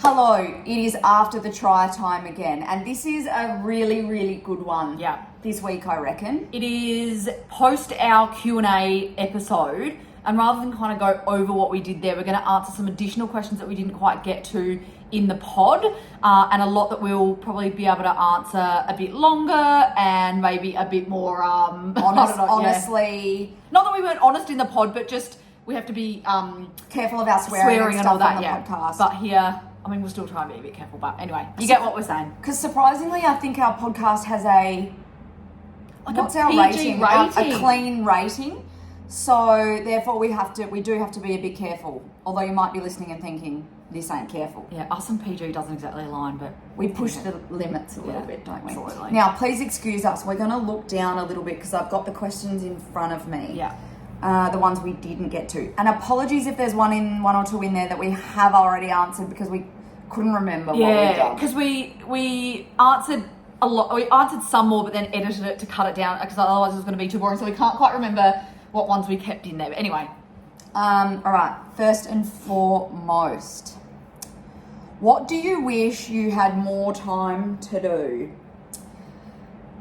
Hello, it is after the try time again, and this is a really, really good one. Yeah. This week, I reckon. It is post our Q&A episode, and rather than kind of go over what we did there, we're going to answer some additional questions that we didn't quite get to in the pod, and a lot that we'll probably be able to answer a bit longer and maybe a bit more honestly. Not that we weren't honest in the pod, but just we have to be careful of our swearing and all that, on the podcast. But here, I mean, we'll still try and be a bit careful, but anyway, you get what we're saying. Because surprisingly, I think our podcast has what's our PG rating? A clean rating. So therefore, we do have to be a bit careful. Although you might be listening and thinking this ain't careful. Yeah, us and PG doesn't exactly align, but we push the limits a little bit, don't we? Absolutely. Now, please excuse us. We're going to look down a little bit because I've got the questions in front of me. Yeah. The ones we didn't get to. And apologies if there's one or two in there that we have already answered because we couldn't remember what we'd done. Yeah, because we answered a lot. We answered some more, but then edited it to cut it down because otherwise it was going to be too boring. So we can't quite remember what ones we kept in there. But anyway. All right. First and foremost, what do you wish you had more time to do?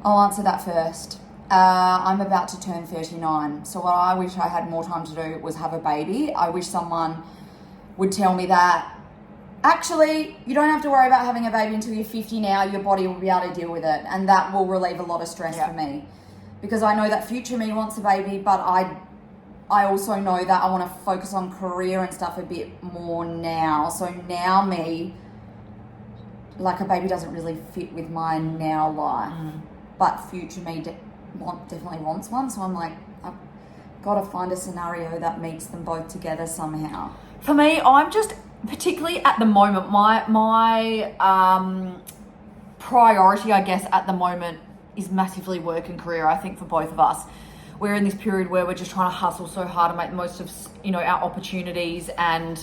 I'll answer that first. I'm about to turn 39. So what I wish I had more time to do was have a baby. I wish someone would tell me that, actually, you don't have to worry about having a baby until you're 50 now. Your body will be able to deal with it. And that will relieve a lot of stress for me. Because I know that future me wants a baby, but I also know that I want to focus on career and stuff a bit more now. So now me, like a baby doesn't really fit with my now life. But future me definitely wants one. So I'm like, I've got to find a scenario that meets them both together somehow. For me, I'm just, particularly at the moment, my priority, I guess, at the moment is massively work and career. I think for both of us, we're in this period where we're just trying to hustle so hard to make the most of, our opportunities and,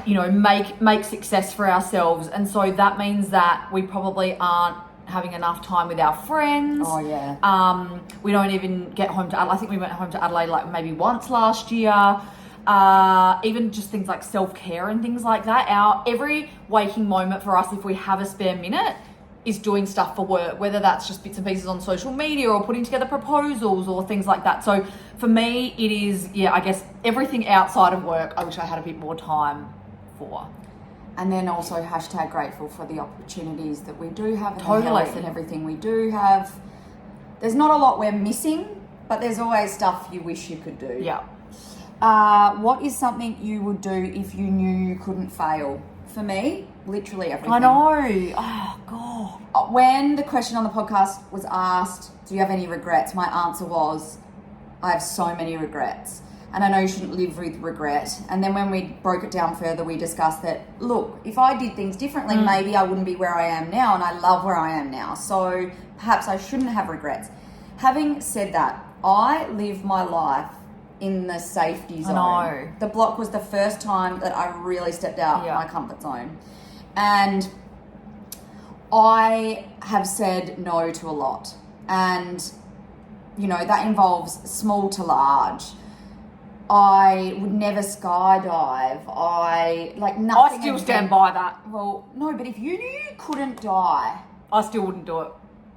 make success for ourselves. And so that means that we probably aren't having enough time with our friends. Oh, yeah. We don't even get home to Adelaide. I think we went home to Adelaide like maybe once last year. Even just things like self-care and things like that. Every waking moment for us, if we have a spare minute, is doing stuff for work, whether that's just bits and pieces on social media or putting together proposals or things like that. So for me, it is, I guess everything outside of work, I wish I had a bit more time for. And then also #grateful for the opportunities that we do have and the Totally. health and everything we do have. There's not a lot we're missing, but there's always stuff you wish you could do. Yeah. What is something you would do if you knew you couldn't fail? For me, literally everything. I know. Oh, God. When the question on the podcast was asked, do you have any regrets? My answer was, I have so many regrets. And I know you shouldn't live with regret. And then when we broke it down further, we discussed that, look, if I did things differently, maybe I wouldn't be where I am now. And I love where I am now. So perhaps I shouldn't have regrets. Having said that, I live my life in the safety zone. I know. The block was the first time that I really stepped out of my comfort zone. And I have said no to a lot. And, that involves small to large. I would never skydive. Nothing. I still stand by that. Well, no, but if you knew you couldn't die, I still wouldn't do it.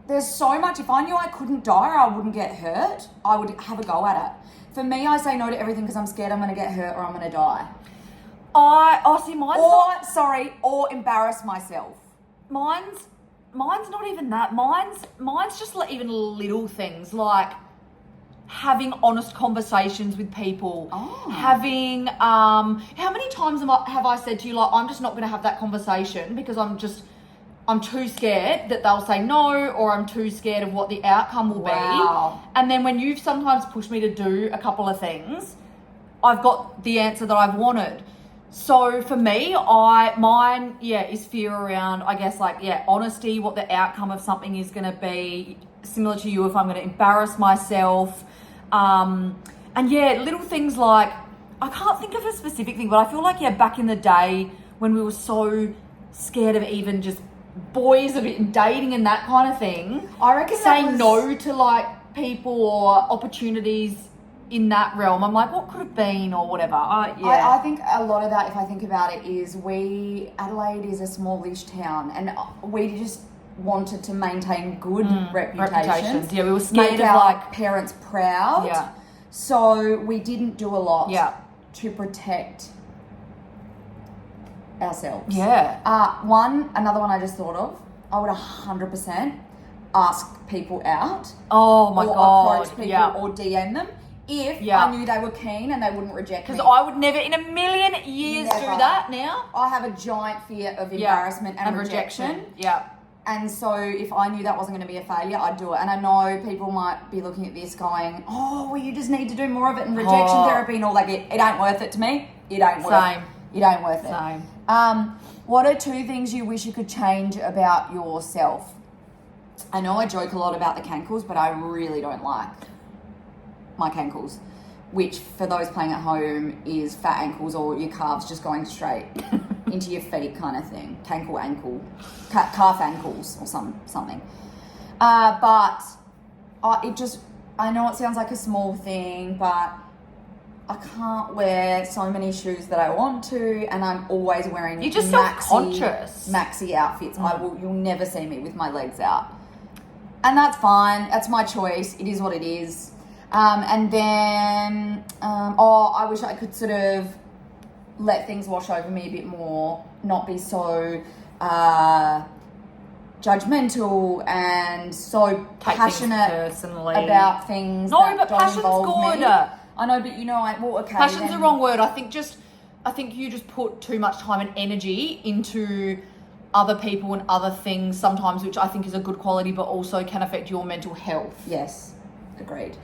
there's so much. If I knew I couldn't die or I wouldn't get hurt, I would have a go at it. For me, I say no to everything because I'm scared I'm going to get hurt or I'm going to die. Or embarrass myself. Mine's not even that. Mine's just like even little things like having honest conversations with people. Having how many times have I said to you, like, I'm just not going to have that conversation because I'm too scared that they'll say no, or I'm too scared of what the outcome will be. And then when you've sometimes pushed me to do a couple of things, I've got the answer that I've wanted. So for me, mine is fear around, I guess, honesty, what the outcome of something is going to be. Similar to you, if I'm going to embarrass myself. And little things like, I can't think of a specific thing, but I feel like, back in the day when we were so scared of even just boys a bit and dating and that kind of thing, I reckon saying no to people or opportunities in that realm. I'm like, what could have been or whatever. I think a lot of that, if I think about it, is Adelaide is a smallish town, and we just wanted to maintain good reputations. Yeah, we were scared make of our like parents proud. Yeah. So we didn't do a lot Yeah. to protect ourselves. Yeah. Another one I just thought of, I would 100% ask people out. Oh my or God. approach people or DM them if I knew they were keen and they wouldn't reject me. Because I would never in a million years do that now. I have a giant fear of embarrassment and rejection. Yeah. And so if I knew that wasn't going to be a failure, I'd do it. And I know people might be looking at this going, oh, well, you just need to do more of it, and rejection therapy and all that. It ain't worth it to me. It ain't worth it. It ain't worth it. Same. What are 2 things you wish you could change about yourself? I know I joke a lot about the cankles, but I really don't like my cankles, which for those playing at home is fat ankles or your calves just going straight into your feet kind of thing. Calf ankles or something. But I know it sounds like a small thing, but I can't wear so many shoes that I want to, and I'm always wearing You're just self-conscious. maxi outfits. You'll never see me with my legs out. And that's fine. That's my choice. It is what it is. And then, I wish I could sort of let things wash over me a bit more, not be so judgmental and so passionate about things that don't involve me. I know, but Passion's the wrong word. I think you just put too much time and energy into other people and other things sometimes, which I think is a good quality, but also can affect your mental health. Yes, agreed.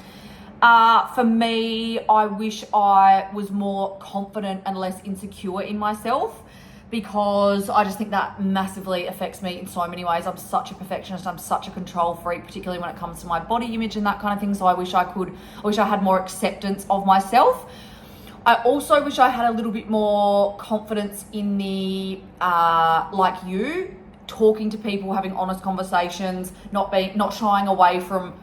For me, I wish I was more confident and less insecure in myself, because I just think that massively affects me in so many ways. I'm such a perfectionist. I'm such a control freak, particularly when it comes to my body image and that kind of thing. So I wish I had more acceptance of myself. I also wish I had a little bit more confidence in the, like you, talking to people, having honest conversations, not shying away from,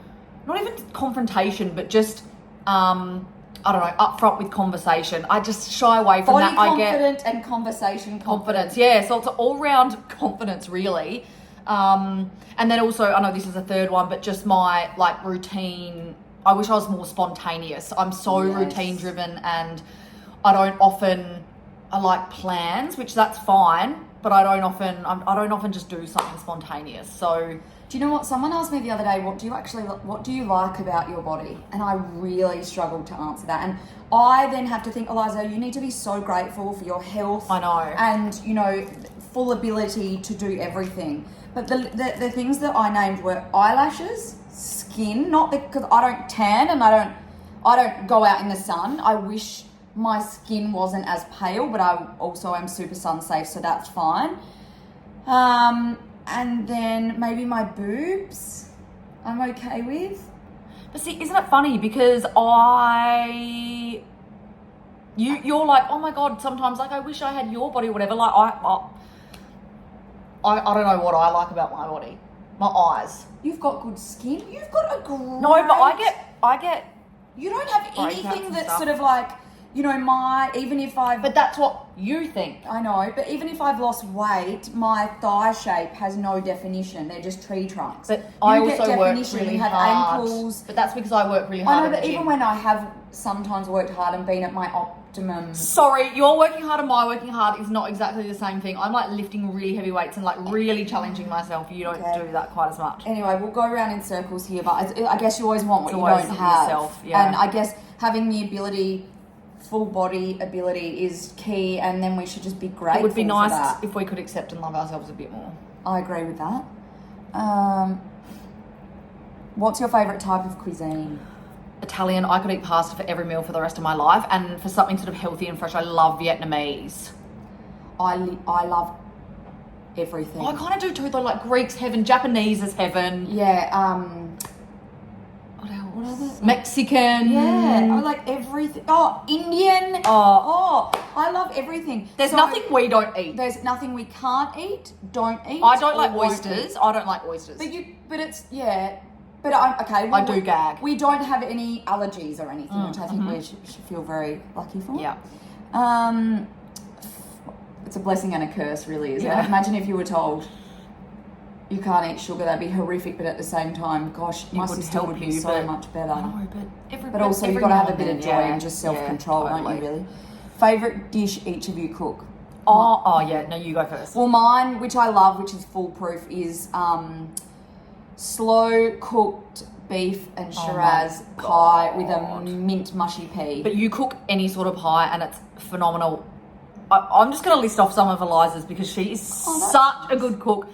not even confrontation, but just, upfront with conversation. I just shy away from that. Body confident and conversation confidence. Yeah, so it's an all-round confidence, really. And then also, I know this is a third one, but just my routine. I wish I was more spontaneous. I'm so routine driven, and I like plans, which that's fine, but I don't often just do something spontaneous. So, do you know what? Someone asked me the other day, what do you like about your body? And I really struggled to answer that. And I then have to think, Eliza, you need to be so grateful for your health. I know. And, full ability to do everything. But the things that I named were eyelashes, skin, not because I don't tan and I don't go out in the sun. I wish my skin wasn't as pale, but I also am super sun safe, so that's fine. And then maybe my boobs, I'm okay with. But see, isn't it funny? Because you're like, oh my God, sometimes I wish I had your body or whatever. Like I don't know what I like about my body. My eyes. You've got good skin. You've got a great... No, but I get... You don't have anything that's sort of like, even if I've... But that's what you think. I know, but even if I've lost weight, my thigh shape has no definition. They're just tree trunks. But I also work really you have hard. Ankles. But that's because I work really hard. I know, but even when I have sometimes worked hard and been at my optimum... Sorry, your working hard and my working hard is not exactly the same thing. I'm lifting really heavy weights and really challenging myself. You don't do that quite as much. Anyway, we'll go around in circles here, but I guess you always want what you don't have. Yourself, yeah. And I guess having the ability... full body ability is key, and then we should just be grateful. It would be nice if we could accept and love ourselves a bit more. I agree with that. What's your favourite type of cuisine? Italian. I could eat pasta for every meal for the rest of my life, and for something sort of healthy and fresh, I love Vietnamese. I love everything. I kind of do too, though. Like Greek's heaven, Japanese is heaven. Yeah. What else? What other? Mexican. Yeah, I like everything. Oh, Indian. Oh, I love everything. There's nothing we don't eat. There's nothing we can't eat, don't eat. I don't like oysters. I don't like oysters. But it's, yeah. But I do gag. We don't have any allergies or anything, which I think we should feel very lucky for. Yeah. It's a blessing and a curse, really, isn't Yeah. it? Imagine if you were told you can't eat sugar, that'd be horrific, but at the same time, gosh, my sister would be so much better. No, But also, you've got to have a bit of joy and just self-control, don't you, really? Favourite dish each of you cook? Oh, yeah. No, you go first. Well, mine, which I love, which is foolproof, is slow cooked beef and Shiraz pie with a mint mushy pea. But you cook any sort of pie and it's phenomenal. I'm just going to list off some of Eliza's because she is such a good cook.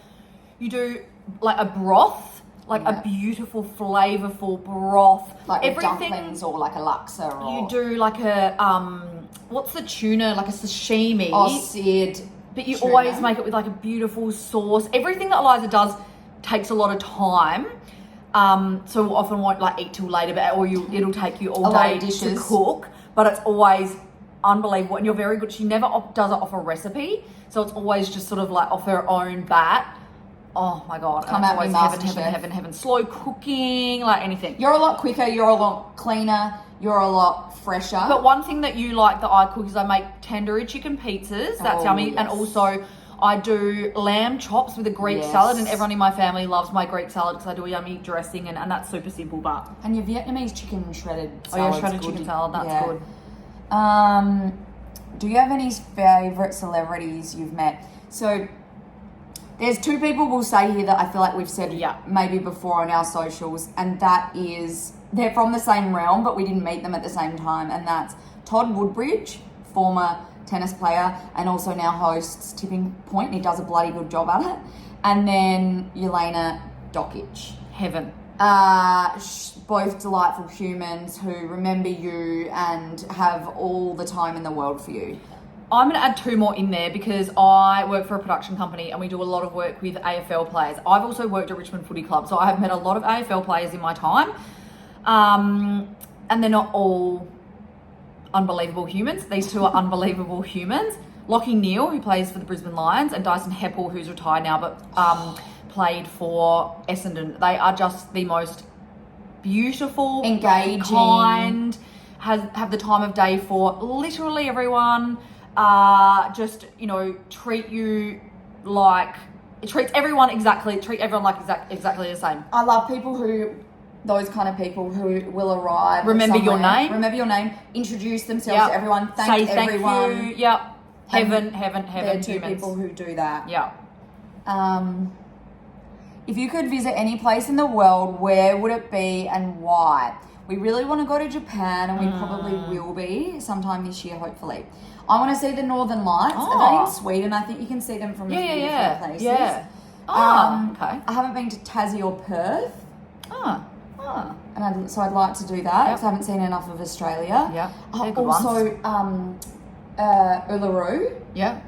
You do like a broth, like a beautiful, flavourful broth. Like everything, dumplings or like a laksa. Or... You do like a, what's the tuna? Like a sashimi. Oh, seared. But you tuna. always make it with like a beautiful sauce. Everything that Eliza does takes a lot of time. So we often won't like eat till later, it'll take you all day to cook. But it's always unbelievable, and you're very good. She never does it off a recipe, so it's always just sort of like off her own bat. Oh my god! Come at me, heaven. Slow cooking, like anything. You're a lot quicker. You're a lot cleaner. You're a lot fresher. But one thing that you like that I cook is I make tandoori chicken pizzas. That's yummy, yes. And also I do lamb chops with a Greek salad, and everyone in my family loves my Greek salad because I do a yummy dressing, and that's super simple. But and your Vietnamese chicken shredded salad. Shredded chicken salad. That's good. Do you have any favourite celebrities you've met? So there's two people we'll say here that I feel like we've said maybe before on our socials, and that is they're from the same realm, but we didn't meet them at the same time, and that's Todd Woodbridge, former tennis player, and also now hosts Tipping Point, and he does a bloody good job at it. And then Jelena Dokic. Heaven. Both delightful humans who remember you and have all the time in the world for you. I'm going to add two more in there because I work for a production company and we do a lot of work with AFL players. I've also worked at Richmond Footy Club, so I have met a lot of AFL players in my time. And they're not all unbelievable humans. These two are unbelievable humans. Lachie Neale, who plays for the Brisbane Lions, and Dyson Heppel, who's retired now, but played for Essendon. They are just the most beautiful, engaging, kind, have the time of day for literally everyone. Just, treat you like, it treats everyone like exactly the same. I love those kind of people who will arrive. Remember your name, introduce themselves to everyone, thank everyone. Thank you. Yep. Heaven. They're two humans. people who do that. Yeah. If you could visit any place in the world, where would it be and why? We really want to go to Japan, and we probably will be sometime this year, hopefully. I want to see the Northern Lights. Oh. They're in Sweden. I think you can see them from a few different places. Yeah. Okay. I haven't been to Tassie or Perth. And so I'd like to do that because I haven't seen enough of Australia. Yeah. Also, Uluru. Yep.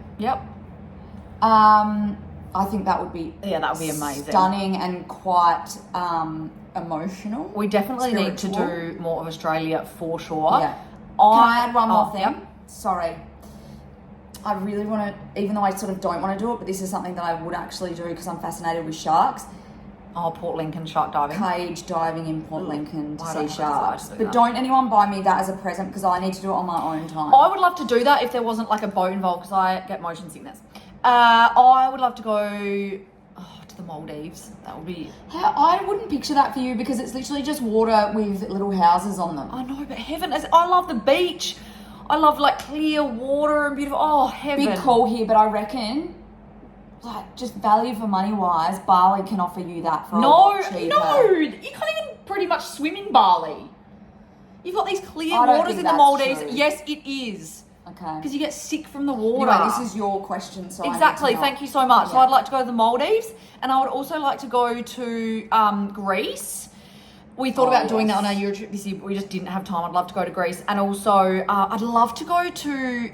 I think that would be amazing, stunning, and quite emotional. We definitely need to do more of Australia for sure. Yeah. Can I add one more thing? Yep. Sorry. I really want to, even though I sort of don't want to do it, but this is something that I would actually do because I'm fascinated with sharks. Oh, Port Lincoln shark diving. Cage diving in Port Lincoln to see sharks. But don't anyone buy me that as a present because I need to do it on my own time. I would love to do that if there wasn't like a boat involved because I get motion sickness. I would love to go to the Maldives. That would be... I wouldn't picture that for you because it's literally just water with little houses on them. I know, but heaven is... I love the beach. I love like clear water and beautiful... Oh, heaven. Big call here, but I reckon... Like, just value for money wise, Bali can offer you that for a lot cheaper. No, you can't even pretty much swim in Bali. You've got these clear waters in the Maldives. True. Yes, it is. Okay. Because you get sick from the water. Anyway, this is your question, so exactly. Thank you so much. Yeah. So I'd like to go to the Maldives, and I would also like to go to Greece. We thought about doing that on our Euro trip this year, but we just didn't have time. I'd love to go to Greece, and also I'd love to go to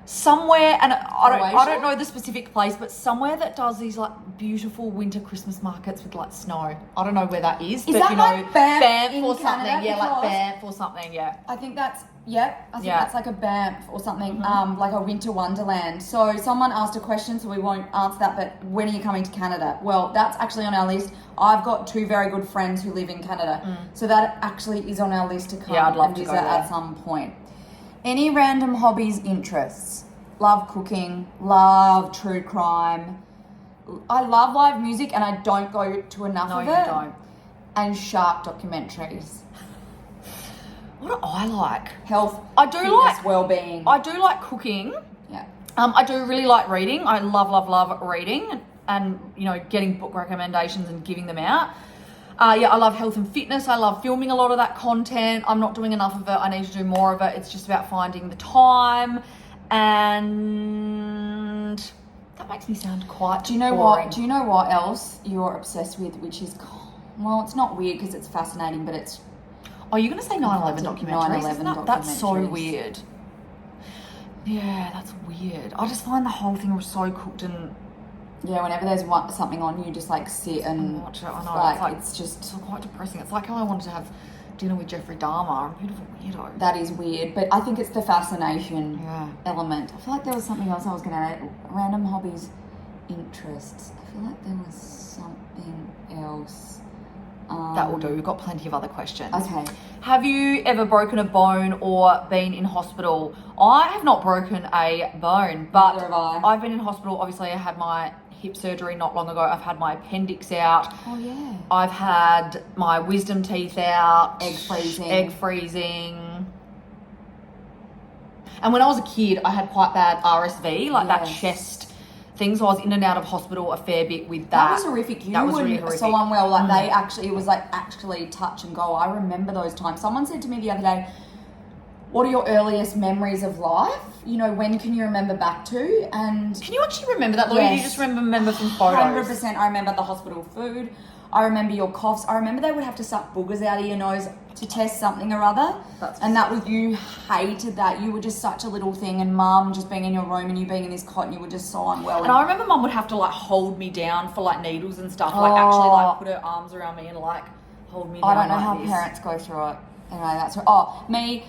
somewhere, and I don't know the specific place, but somewhere that does these like beautiful winter Christmas markets with like snow. I don't know where that is, but that like Banff or something. Canada? Yeah, like Banff or something. Yeah. I think that's Yep, I think Yeah. that's like a Banff or something, like a winter wonderland. So someone asked a question, so we won't answer that, but when are you coming to Canada? Well, that's actually on our list. I've got 2 very good friends who live in Canada. So that actually is on our list to come Yeah, I'd love and to go visit there. at some point. Any random hobbies, interests? Love cooking, love true crime. I love live music and I don't go to enough No, of you it. don't. And shark documentaries. What do I like? Health, I do fitness, like- well-being. I do like cooking. Yeah. I do really like reading. I love reading and, you know, getting book recommendations and giving them out. Yeah, I love health and fitness. I love filming a lot of that content. I'm not doing enough of it. I need to do more of it. It's just about finding the time. And that makes me sound quite Do you know boring. what? Do you know what else you're obsessed with? Which is, well, it's not weird because it's fascinating, but it's Oh, you're going to say 9/11 documentaries? 9/11 Isn't that- That's so documentaries. weird. Yeah, that's weird. I just find the whole thing was so cooked and yeah. Whenever there's something on, you just like sit and watch it. I know. Like, it's it's just so quite depressing. It's like how I wanted to have dinner with Jeffrey Dahmer. I'm a beautiful weirdo. that is weird. But I think it's the fascination Yeah. element. I feel like there was something else I was going to add. Random hobbies, interests. I feel like there was something else. That will do. We've got plenty of other questions. Okay. Have you ever broken a bone or been in hospital? I have not broken a bone, but Neither have I. I've been in hospital. Obviously, I had my hip surgery not long ago. I've had my appendix out. Oh yeah. I've had my wisdom teeth out. Egg freezing. And when I was a kid, I had quite bad RSV, like that Yes. chest thing. So I was in and out of hospital a fair bit with That that. was horrific. You That was were really horrific. so unwell. Like they actually, it was like actually touch and go. I remember those times. Someone said to me the other day, "What are your earliest memories of life? You know, when can you remember back to?" And Can you actually remember that, Lou? Yes. You just remember from photos? 100%. I remember the hospital food. I remember your coughs. I remember they would have to suck boogers out of your nose to test something or other. And that was, you hated that. You were just such a little thing, and mum just being in your room and you being in this cot and you were just so unwell. And I remember mum would have to like hold me down for like needles and stuff, like actually like put her arms around me and like hold me down. I don't know like how this. parents go through it. Anyway, that's me,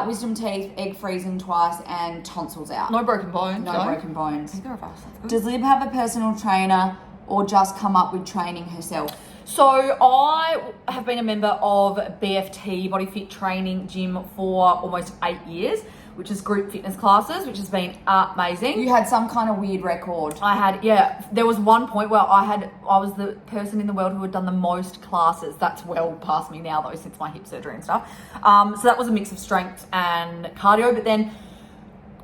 wisdom teeth, egg freezing twice, and tonsils out. No broken bones. No broken bones. Either of us. That's good. Does Lib have a personal trainer or just come up with training herself? So I have been a member of BFT, Body Fit Training Gym, for almost 8 years, which is group fitness classes, which has been amazing. You had some kind of weird record. I had, yeah, there was one point where I was the person in the world who had done the most classes. That's well past me now though, since my hip surgery and stuff. So that was a mix of strength and cardio, but then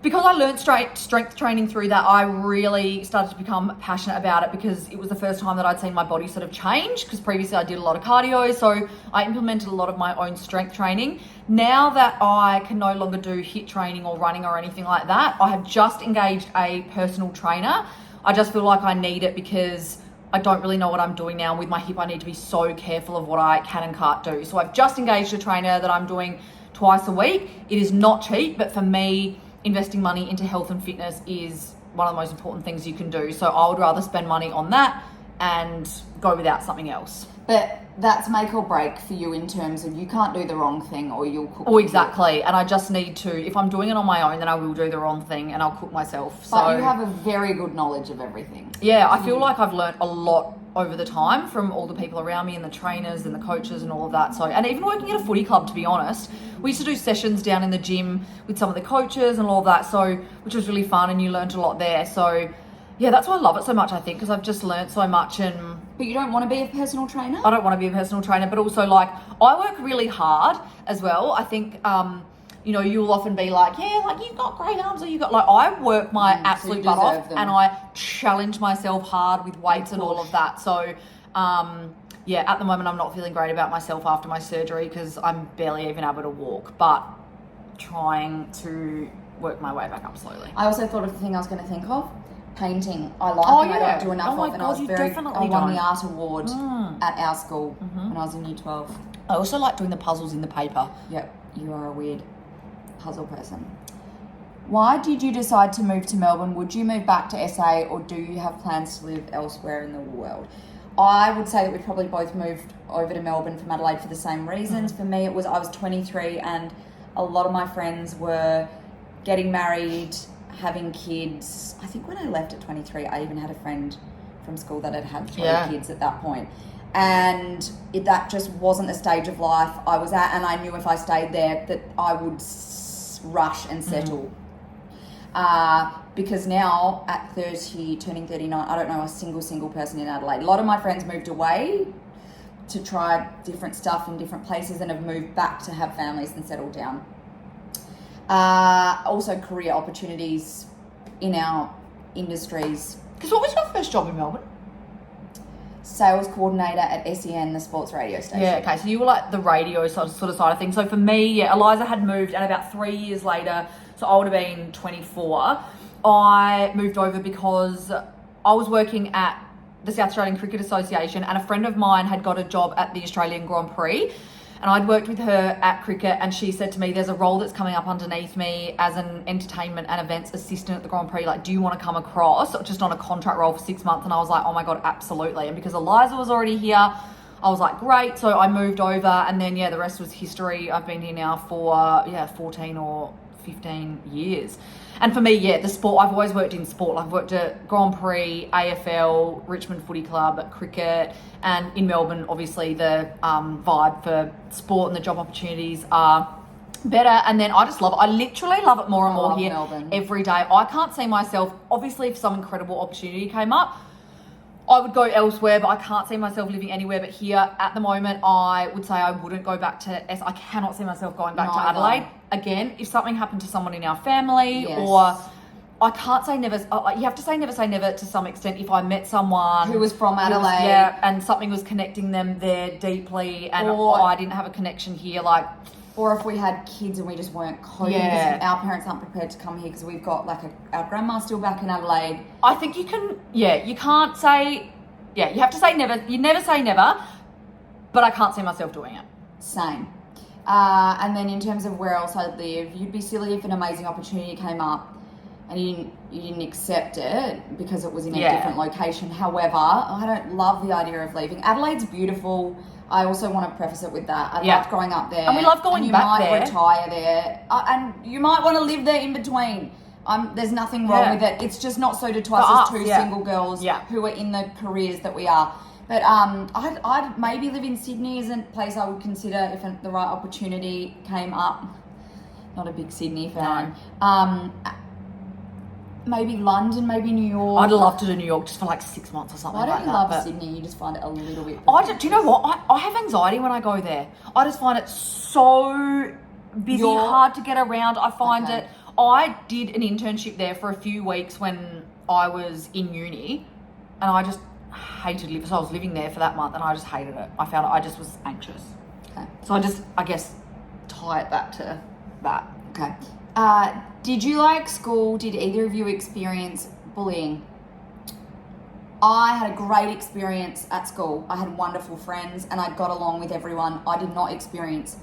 because I learned strength training through that, I really started to become passionate about it because it was the first time that I'd seen my body sort of change, because previously I did a lot of cardio, so I implemented a lot of my own strength training. Now that I can no longer do HIIT training or running or anything like that, I have just engaged a personal trainer. I just feel like I need it because I don't really know what I'm doing now. With my hip, I need to be so careful of what I can and can't do. So I've just engaged a trainer that I'm doing twice a week. It is not cheap, but for me, investing money into health and fitness is one of the most important things you can do. So I would rather spend money on that and go without something else. But that's make or break for you in terms of you can't do the wrong thing or you'll cook. Oh, exactly. And I just need to, if I'm doing it on my own, then I will do the wrong thing and I'll cook myself. So But you have a very good knowledge of everything. yeah, I feel like I've learnt a lot over the time from all the people around me and the trainers and the coaches and all of that. So, and even working at a footy club, to be honest, we used to do sessions down in the gym with some of the coaches and all of that. So, which was really fun and you learnt a lot there. So yeah, that's why I love it so much, I think, because I've just learnt so much. And But you don't want to be a personal trainer? I don't want to be a personal trainer, but also like I work really hard as well. I think, you know, you'll often be like, yeah, like you've got great arms or you've got, like I work my so absolute you butt deserve off them. and I challenge myself hard with weights and all of that. So, yeah, at the moment I'm not feeling great about myself after my surgery because I'm barely even able to walk, but trying to work my way back up slowly. I also thought of the thing I was going to think of. Painting. I like Oh, and I yeah. don't do enough Oh my of, and God, I was you very. definitely I won the don't. art award at our school when I was in year 12. I also like doing the puzzles in the paper. Yep, you are a weird puzzle person. Why did you decide to move to Melbourne? Would you move back to SA or do you have plans to live elsewhere in the world? I would say that we probably both moved over to Melbourne from Adelaide for the same reasons. For me, it was I was 23 and a lot of my friends were getting married, having kids. I think when I left at 23, I even had a friend from school that had had 3 kids at that point. And that just wasn't the stage of life I was at, and I knew if I stayed there that I would rush and settle. Because now at 30, turning 39, I don't know a single person in Adelaide. A lot of my friends moved away to try different stuff in different places and have moved back to have families and settle down. Also career opportunities in our industries. Because what was your first job in Melbourne? Sales coordinator at SEN, the sports radio station. Yeah, okay. So you were like the radio sort of side of things. So for me, Eliza had moved, and about 3 years later, so I would have been 24, I moved over because I was working at the South Australian Cricket Association, and a friend of mine had got a job at the Australian Grand Prix. And I'd worked with her at cricket, and she said to me, there's a role that's coming up underneath me as an entertainment and events assistant at the Grand Prix. Like, do you want to come across just on a contract role for 6 months? And I was like, oh my God, absolutely. And because Eliza was already here, I was like, great. So I moved over, and then, the rest was history. I've been here now for, 14 or 15 years. And for me, the sport, I've always worked in sport. Like, I've worked at Grand Prix, AFL, Richmond Footy Club, cricket, and in Melbourne, obviously the vibe for sport and the job opportunities are better. And then I just love it. I literally love it more and more here Melbourne. Every day. I can't see myself, obviously if some incredible opportunity came up, I would go elsewhere, but I can't see myself living anywhere but here. At the moment, I would say I wouldn't go back to I cannot see myself going back to Adelaide. Again, if something happened to someone in our family, or I can't say never. You have to say never to some extent. If I met someone who was from Adelaide, and something was connecting them there deeply, and I didn't have a connection here, or if we had kids and we just weren't coping because our parents aren't prepared to come here because we've got our grandma still back in Adelaide. I think you can. You can't say. You have to say never. You never say never, but I can't see myself doing it. Same. And then in terms of where else I'd live, you'd be silly if an amazing opportunity came up and you didn't accept it because it was in a different location. However, I don't love the idea of leaving. Adelaide's beautiful. I also want to preface it with that. I loved growing up there. And we love going back there. You might retire there. And you might want to live there in between. There's nothing wrong with it. It's just not suited to us as two single girls who are in the careers that we are. But I'd maybe live in Sydney as a place I would consider if the right opportunity came up. Not a big Sydney fan. No. Maybe London, maybe New York. I'd love to do New York just for 6 months or something like that. Why don't you love Sydney? You just find it a little bit... Do you know what? I have anxiety when I go there. I just find it so busy, hard to get around. I find it... I did an internship there for a few weeks when I was in uni, and I just hated living. So I was living there for that month, and I just hated it. I just was anxious. Okay. So I guess, tie it back to that. Okay. Did you like school? Did either of you experience bullying? I had a great experience at school. I had wonderful friends, and I got along with everyone. I did not experience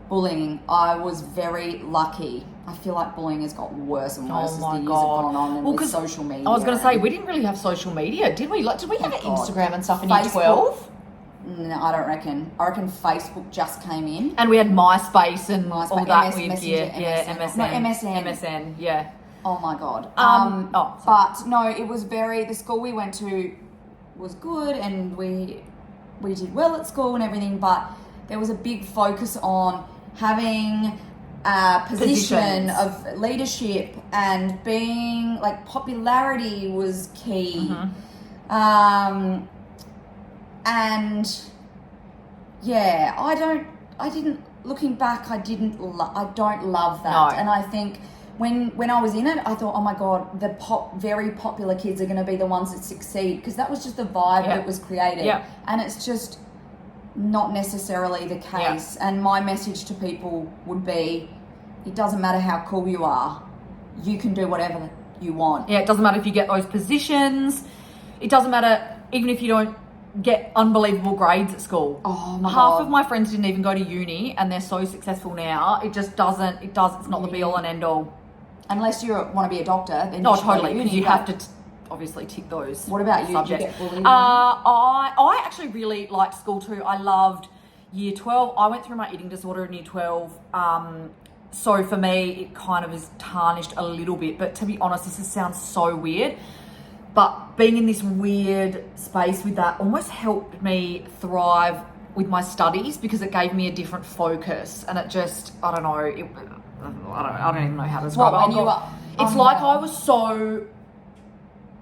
bullying. I was very lucky. I feel like bullying has got worse and worse as the years have gone on, and with social media. I was going to say, we didn't really have social media, did we? Did we have Instagram and stuff in year 12? No, I don't reckon. I reckon Facebook just came in. And we had MySpace and all that weird gear. MSN. No, MSN. MSN, yeah. Oh my God. But no, it was the school we went to was good, and we did well at school and everything, but there was a big focus on having a position of leadership, and being popularity was key. Mm-hmm. And looking back, I don't love that. No. And I think when I was in it, I thought, oh my God, the very popular kids are going to be the ones that succeed, because that was just the vibe that was created. Yeah. And it's just not necessarily the case. And my message to people would be, it doesn't matter how cool you are, you can do whatever you want. Yeah, it doesn't matter if you get those positions. It doesn't matter even if you don't get unbelievable grades at school. Oh my God. Half of my friends didn't even go to uni, and they're so successful now. It's not the be all and end all. Unless you want to be a doctor, then no, totally, because you have to obviously tick those. What about you? Subjects. Did you get bullied? I actually really liked school too. I loved year 12. I went through my eating disorder in year 12. so for me, it kind of is tarnished a little bit. But to be honest, this sounds so weird. But being in this weird space with that almost helped me thrive with my studies because it gave me a different focus. And it just, I don't know, I don't even know how to describe it. It's like I was so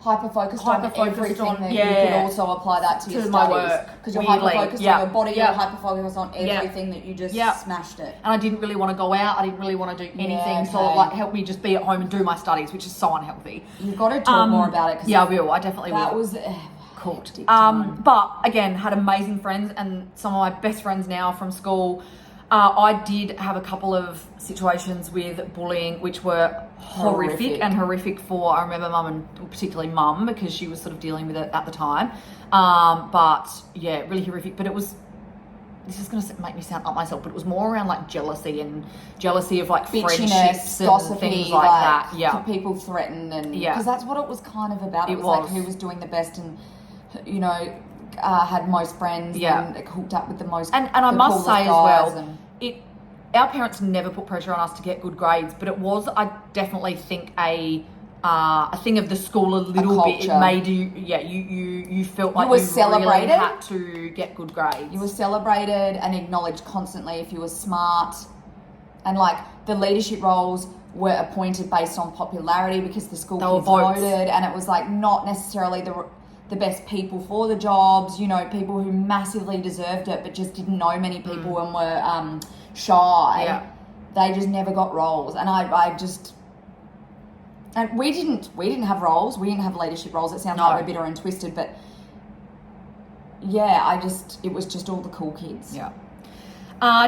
hyper-focused on everything that you could also apply that to your my studies. work. Because you're hyper-focused on your body, you're hyper-focused on everything that you just smashed it. And I didn't really want to go out, I didn't really want to do anything, so it like helped me just be at home and do my studies, which is so unhealthy. You've got to talk more about it. Yeah, I will, I definitely will. That was cool. But again, had amazing friends and some of my best friends now from school. I did have a couple of situations with bullying which were horrific for, I remember mum and particularly mum because she was sort of dealing with it at the time. But yeah, really horrific. But this is going to make me sound up myself, but it was more around like jealousy of like friendships and gossipy, things like that. Yeah. People threatened and because that's what it was kind of about. It was like who was doing the best and, you know, had most friends and hooked up with the most and I must say as well, our parents never put pressure on us to get good grades, but it was, I definitely think, a thing of the school a little bit. It made you felt like you really had to get good grades. You were celebrated and acknowledged constantly if you were smart, and like the leadership roles were appointed based on popularity because the school kids voted, and it was like not necessarily the best people for the jobs, you know, people who massively deserved it but just didn't know many people and were shy. Yeah. They just never got roles. And and we didn't have roles. We didn't have leadership roles. It sounds like we're bitter and twisted, but yeah, it was just all the cool kids. Yeah.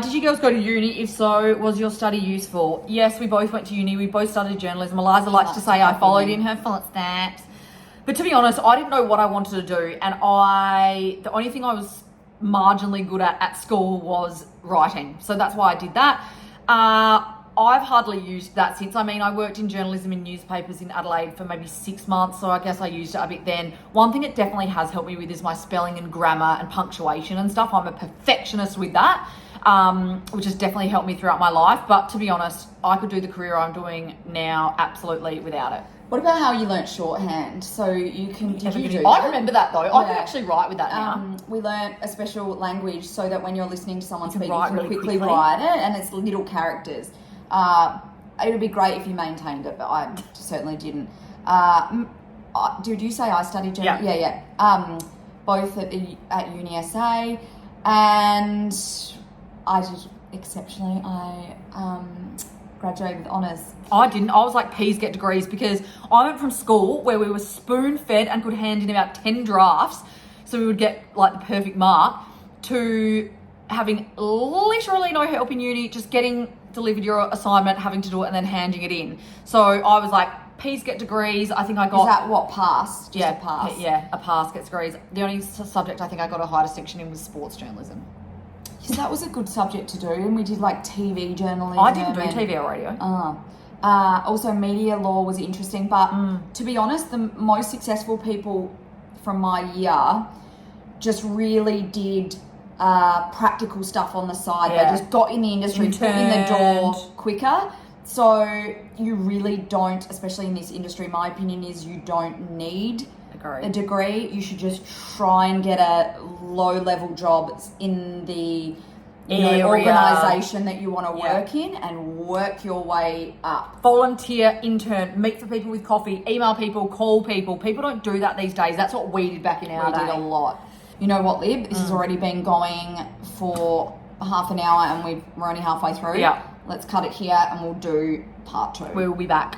Did you girls go to uni? If so, was your study useful? Yes, we both went to uni. We both studied journalism. Eliza likes to say I followed in her footsteps. But to be honest, I didn't know what I wanted to do, and the only thing I was marginally good at school was writing. So that's why I did that. I've hardly used that since. I mean, I worked in journalism in newspapers in Adelaide for maybe 6 months, so I guess I used it a bit then. One thing it definitely has helped me with is my spelling and grammar and punctuation and stuff. I'm a perfectionist with that, which has definitely helped me throughout my life. But to be honest, I could do the career I'm doing now absolutely without it. What about how you learnt shorthand? So you can... I remember that though. I can actually write with that now. We learnt a special language so that when you're listening to someone speak, you can really quickly write it, and it's little characters. It would be great if you maintained it, but I certainly didn't. Did you say I studied journalism? Yeah. Both at Uni SA, and I did exceptionally. I graduated with honours. I didn't. I was like, please get degrees, because I went from school where we were spoon-fed and could hand in about 10 drafts, so we would get like the perfect mark, to having literally no help in uni, just getting delivered your assignment, having to do it, and then handing it in. So I was like, please get degrees. I think I got... Is that what, pass? Just a pass? Yeah, a pass gets degrees. The only subject I think I got a high distinction in was sports journalism. So that was a good subject to do, and we did like TV journalism. I didn't do TV or radio. Also, media law was interesting, but to be honest, the most successful people from my year just really did practical stuff on the side. They just got in the industry, put in the door quicker. So you really don't, especially in this industry, my opinion is you don't need a degree. You should just try and get a low-level job in the organisation that you want to work in, and work your way up. Volunteer, intern, meet for people with coffee, email people, call people. People don't do that these days. That's what we did back in our day. We did a lot. You know what, Lib? This has already been going for half an hour, and we're only halfway through. Yeah. Let's cut it here, and we'll do part 2. We will be back.